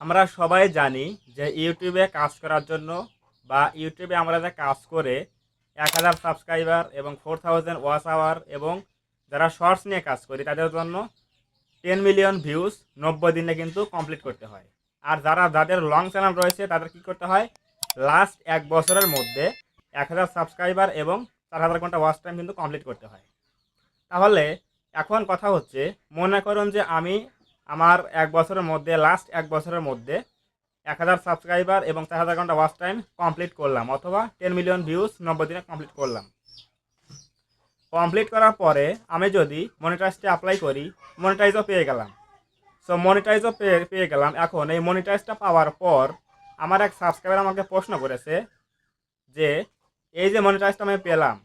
আমরা সবাই জানি যে ইউটিউবে কাজ করার জন্য বা ইউটিউবে আমরা যে কাজ করে ১,০০০ সাবস্ক্রাইবার এবং 4000 ওয়াচ আওয়ার এবং যারা শর্টস নিয়ে কাজ করি তাদের জন্য 10 মিলিয়ন ভিউজ 90 দিনে কিন্তু কমপ্লিট করতে হয়। আর যাদের লং চ্যানেল রয়েছে তাদের কি করতে হয়, লাস্ট 1 বছরের মধ্যে ১,০০০ সাবস্ক্রাইবার এবং ৪,০০০ ঘন্টা ওয়াচ টাইম কিন্তু কমপ্লিট করতে হয়। তাহলে এখন কথা হচ্ছে, মনে করুন যে আমি আমার 1 বছরের মধ্যে, লাস্ট 1 বছরের মধ্যে ১,০০০ সাবস্ক্রাইবার এবং ৪,০০০ ঘন্টা ওয়াচ টাইম কমপ্লিট করলাম, অথবা 10 মিলিয়ন ভিউজ 90 দিনে কমপ্লিট করলাম। কমপ্লিট করার পরে আমি যদি মনিটাইজটা অ্যাপ্লাই করি, মনিটাইজও পেয়ে গেলাম। সো মনিটাইজও পেয়ে গেলাম। এখন এই মনিটাইজটা পাওয়ার পর আমার এক সাবস্ক্রাইবার আমাকে প্রশ্ন করেছে যে এই যে মনিটাইজটা আমি পেলাম,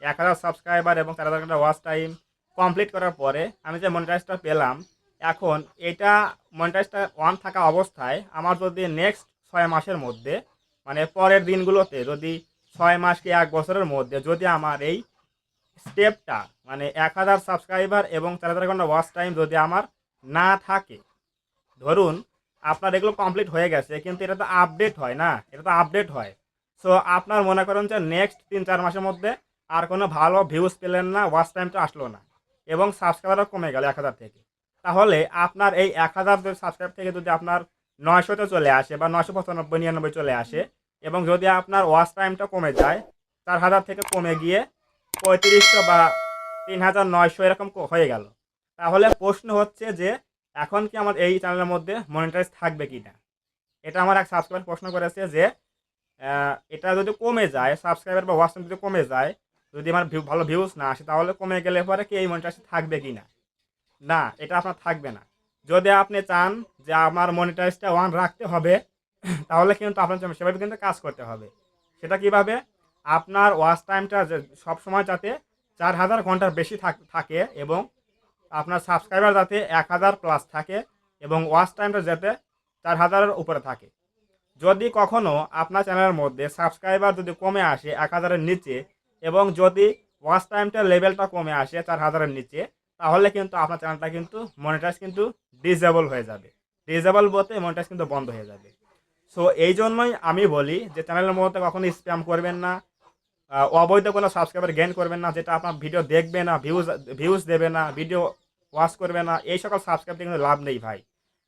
১,০০০ সাবস্ক্রাইবার এবং ৪,০০০ ঘন্টা ওয়াচ টাইম কমপ্লিট করার পরে আমি যে মনিটাইজটা পেলাম, এখন এটা মনিটাইজটা অন থাকা অবস্থায় আমার যদি নেক্সট 6 মাসের মধ্যে, মানে পরের দিনগুলোতে, যদি 6 মাস কি 1 বছরের মধ্যে যদি আমার এই স্টেপটা, মানে ১,০০০ সাবস্ক্রাইবার এবং ৪,০০০ ঘন্টা ওয়াচ টাইম যদি আমার না থাকে, ধরুন আপনার এগুলো কমপ্লিট হয়ে গেছে কিন্তু এটা তো আপডেট হয় না, এটা তো আপডেট হয়। সো আপনার মনে করেন যে নেক্সট 3-4 মাসের মধ্যে আর কোনো ভালো ভিউজ পেলেন না, ওয়াচ টাইমটা আসলো না এবং সাবস্ক্রাইবারও কমে গেল ১,০০০ থেকে। তাহলে আপনার এই ১,০০০ সাবস্ক্রাইব থেকে যদি আপনার ৯০০তে চলে আসে বা ৯৯৫-৯৯ চলে আসে, এবং যদি আপনার ওয়াচ টাইমটা কমে যায়, ৪,০০০ থেকে কমে গিয়ে ৩৫০০ বা ৩,৯০০ এরকম হয়ে গেল, তাহলে প্রশ্ন হচ্ছে যে এখন কি আমার এই চ্যানেলের মধ্যে মনিটাইজ থাকবে কি না। এটা আমার এক সাবস্ক্রাইবার প্রশ্ন করেছে যে এটা যদি কমে যায়, সাবস্ক্রাইবার বা ওয়াচ টাইম যদি কমে যায়, যদি আমার ভালো ভিউজ না আসে, তাহলে কমে গেলে পরে কি এই মনিটাইজ থাকবে কি না। না, এটা আপনার থাকবে না। যদি আপনি চান যে আমার মনিটাইজটা অন রাখতে হবে, তাহলে কিন্তু আপনার সেভাবে কিন্তু কাজ করতে হবে। সেটা কিভাবে? আপনার ওয়াচ টাইমটা যে সবসময় যাতে ৪,০০০ ঘন্টার বেশি থাকে এবং আপনার সাবস্ক্রাইবার যাতে ১,০০০ প্লাস থাকে এবং ওয়াচ টাইমটা যাতে ৪,০০০-এর উপরে থাকে। যদি কখনো আপনার চ্যানেলের মধ্যে সাবস্ক্রাইবার যদি কমে আসে ১,০০০-এর নিচে এবং যদি ওয়াচ টাইমটার লেভেলটা কমে আসে ৪,০০০-এর নিচে, তাহলে কিন্তু আপনার চ্যানেলটা কিন্তু মনিটাইজ কিন্তু ডিসেবল হয়ে যাবে। ডিসেবল বলতে মনিটাইজ কিন্তু বন্ধ হয়ে যাবে। সো এই জন্যই আমি বলি যে চ্যানেলের মধ্যে কখনো স্প্যাম করবেন না, অবৈধ কোনো সাবস্ক্রাইবার গেইন করবেন না, যেটা আপনার ভিডিও দেখবে না, ভিউজ দেবে না, ভিডিও ওয়াচ করবে না, এই সকল সাবস্ক্রাইব কিন্তু লাভ নেই ভাই।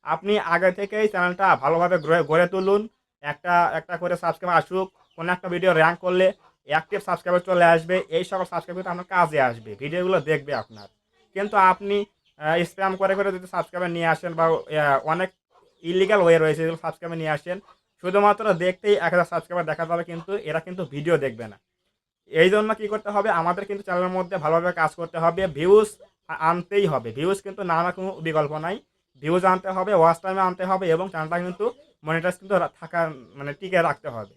আপনি আগে থেকেই চ্যানেলটা ভালোভাবে গড়ে তুলুন। একটা একটা করে সাবস্ক্রাইবার আসুক, কোনো একটা ভিডিও র্যাঙ্ক করলে অ্যাক্টিভ সাবস্ক্রাইবার চলে আসবে, এই সকল সাবস্ক্রাইব কিন্তু আপনার কাজে আসবে, ভিডিওগুলো দেখবে আপনার। কিন্তু আপনি স্প্যাম করে করে যদি সাবস্ক্রাইবার নিয়ে আসেন বা অনেক ইলিগাল ওয়ে রয়েছে যেগুলো সাবস্ক্রাইবার নিয়ে আসেন, শুধুমাত্র দেখতেই ১,০০০ সাবস্ক্রাইবার দেখা যাবে কিন্তু এরা কিন্তু ভিডিও দেখবে না। এই জন্য কী করতে হবে, আমাদের কিন্তু চ্যানেলের মধ্যে ভালোভাবে কাজ করতে হবে, ভিউজ আনতেই হবে। ভিউজ কিন্তু না না কোনো বিকল্প নাই, ভিউজ আনতে হবে, ওয়াচ টাইমে আনতে হবে এবং চ্যানেলটা কিন্তু মনিটাইজ কিন্তু থাকার, মানে টিকে রাখতে হবে।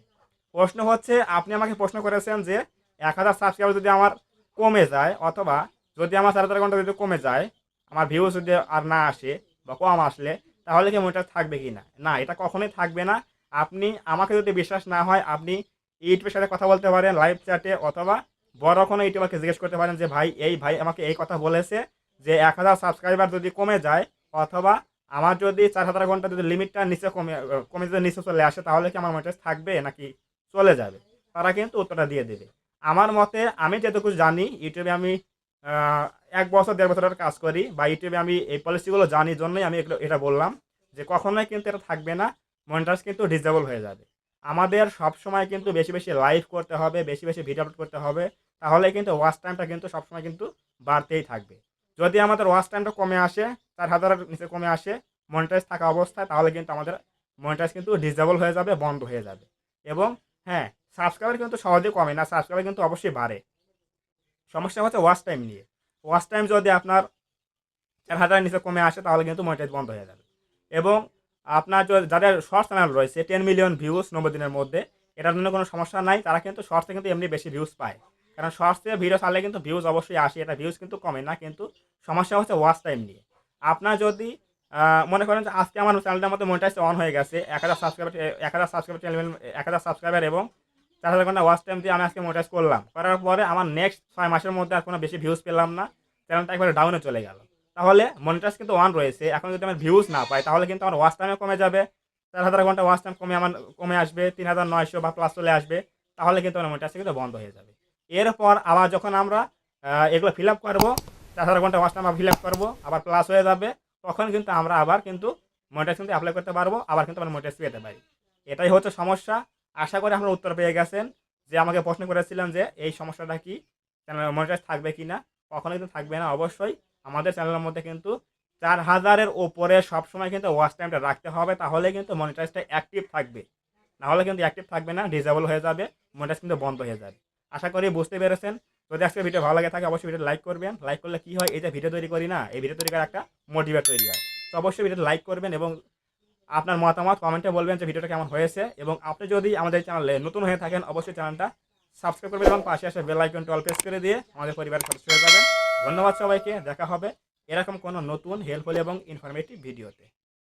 প্রশ্ন হচ্ছে, আপনি আমাকে প্রশ্ন করেছেন যে ১,০০০ সাবস্ক্রাইবার যদি আমার কমে যায়, অথবা যদি আমার ৪,০০০ ঘন্টা যদি কমে যায়, আমার ভিউজ যদি আর না আসে বা কম আসলে, তাহলে কি মনিটাইজ থাকবে কি না। না, এটা কখনোই থাকবে না। আপনি আমাকে যদি বিশ্বাস না হয়, আপনি ইউটিউবের সাথে কথা বলতে পারেন লাইভ চ্যাটে, অথবা বড় কোনো ইউটিউবারকে জিজ্ঞেস করতে পারেন যে ভাই আমাকে এই কথা বলেছে যে ১,০০০ সাবস্ক্রাইবার যদি কমে যায়, অথবা আমার যদি ৪,০০০ ঘন্টা যদি লিমিটটা নিচে কমে যদি নিচে চলে আসে, তাহলে কি আমার মনিটাইজ থাকবে নাকি চলে যাবে। তারা কিন্তু উত্তরটা দিয়ে দেবে। আমার মতে, আমি যেটুকু জানি, ইউটিউবে আমি ১ বছর ১.৫ বছরের কাজ করি, বা ইউটিউবে আমি এই পলিসিগুলো জানি, জন্যই আমি এটা বললাম যে কখনোই কিন্তু এটা থাকবে না, মনিটাইজ কিন্তু ডিসেবল হয়ে যাবে। আমাদের সবসময় কিন্তু বেশি বেশি লাইভ করতে হবে, বেশি বেশি ভিডিও আপলোড করতে হবে, তাহলে কিন্তু ওয়াচ টাইমটা কিন্তু সবসময় কিন্তু বাড়তেই থাকবে। যদি আমাদের ওয়াচ টাইমটা কমে আসে, ৪,০০০-এর নিচে কমে আসে মনিটাইজ থাকা অবস্থায়, তাহলে কিন্তু আমাদের মনিটাইজ কিন্তু ডিসেবল হয়ে যাবে, বন্ধ হয়ে যাবে। এবং হ্যাঁ, সাবস্ক্রাইবার কিন্তু সহজে কমে না, সাবস্ক্রাইবার কিন্তু অবশ্যই বাড়ে। সমস্যা হচ্ছে ওয়াচ টাইম নিয়ে। ওয়াচ টাইম যদি আপনার ৪,০০০-এর নিচে কমে আসে, তাহলে কিন্তু মনিটাইজ বন্ধ হয়ে যাবে। এবং আপনার যাদের শর্টস চ্যানেল রয়েছে 10 মিলিয়ন ভিউজ 90 দিনের মধ্যে, এটার জন্য কোনো সমস্যা নাই, তারা কিন্তু শর্টসে কিন্তু এমনি বেশি ভিউজ পায়। কারণ শর্টসে ভিডিও ছাড়লে কিন্তু ভিউজ অবশ্যই আসে, এটা ভিউজ কিন্তু কমে না, কিন্তু সমস্যা হচ্ছে ওয়াচ টাইম নিয়ে। আপনার যদি মনে করেন যে আজকে আমার চ্যানেলটার মধ্যে মনিটাইজ অন হয়ে গেছে, ১,০০০ সাবস্ক্রাইবার, ১,০০০ সাবস্ক্রাইবার চ্যানেল, ১,০০০ সাবস্ক্রাইবার এবং ৪,০০০ ঘন্টা ওয়াচ টাইম দিয়ে আমি আজকে মনিটাইজ করলাম। করার পরে আমার নেক্সট ৬ মাসের মধ্যে আর কোনো বেশি ভিউজ পেলাম না, চ্যানেলটা একবারে ডাউনে চলে গেল। তাহলে মনিটাইজ কিন্তু অন রয়েছে। এখন যদি আমার ভিউজ না পাই তাহলে কিন্তু আমার ওয়াচ টাইমও কমে যাবে। ৪,০০০ ঘন্টা ওয়াচ টাইম কমে আসবে, ৩,৯০০ বা প্লাস চলে আসবে। তাহলে কিন্তু আমার মনিটাইজ কিন্তু বন্ধ হয়ে যাবে। এরপর আবার যখন আমরা এগুলো ফিল আপ করবো, ৪,০০০ ঘন্টা ওয়াচ টাইম আবার ফিল আপ করবো, আবার প্লাস হয়ে যাবে, তখন কিন্তু আমরা আবার কিন্তু মনিটাইজ কিন্তু অ্যাপ্লাই করতে পারবো, আবার কিন্তু আমরা মনিটাইজ পেতে পারি। এটাই হচ্ছে সমস্যা। আশা করি আপনারা উত্তর পেয়ে গেছেন। যে আমাকে প্রশ্ন করেছিলেন যে এই সমস্যাটা কি, চ্যানেল মনিটাইজ থাকবে কি না? কখনোই কিন্তু থাকবে না। অবশ্যই আমাদের চ্যানেলের মধ্যে কিন্তু ৪,০০০-এর ওপরে সবসময় কিন্তু ওয়াচ টাইমটা রাখতে হবে, তাহলে কিন্তু মনিটাইজটা অ্যাক্টিভ থাকবে। নাহলে কিন্তু অ্যাক্টিভ থাকবে না, ডিসেবল হয়ে যাবে, মনিটাইজ কিন্তু বন্ধ হয়ে যাবে। আশা করি বুঝতে পেরেছেন। যদি আজকে ভিডিও ভালো লাগে থাকে অবশ্যই ভিডিও লাইক করবেন। লাইক করলে কি হয়, এই যে ভিডিও তৈরি করি না, এই ভিডিও তৈরি করার একটা মোটিভেট তৈরি হয়। তো অবশ্যই ভিডিওটা লাইক করবেন এবং আপনার মতামত কমেন্টে বলবেন যে ভিডিওটা কেমন হয়েছে। এবং আপনি যদি আমাদের চ্যানেলে নতুন হয়ে থাকেন অবশ্যই চ্যানেলটা সাবস্ক্রাইব করবেন এবং পাশে আসে বেল আইকনটি অল প্রেস করে দিয়ে আমাদের পরিবারের সদস্য হয়ে যাবেন। ধন্যবাদ সবাইকে। দেখা হবে এরকম কোনো নতুন হেল্পফুল এবং ইনফরমেটিভ ভিডিওতে।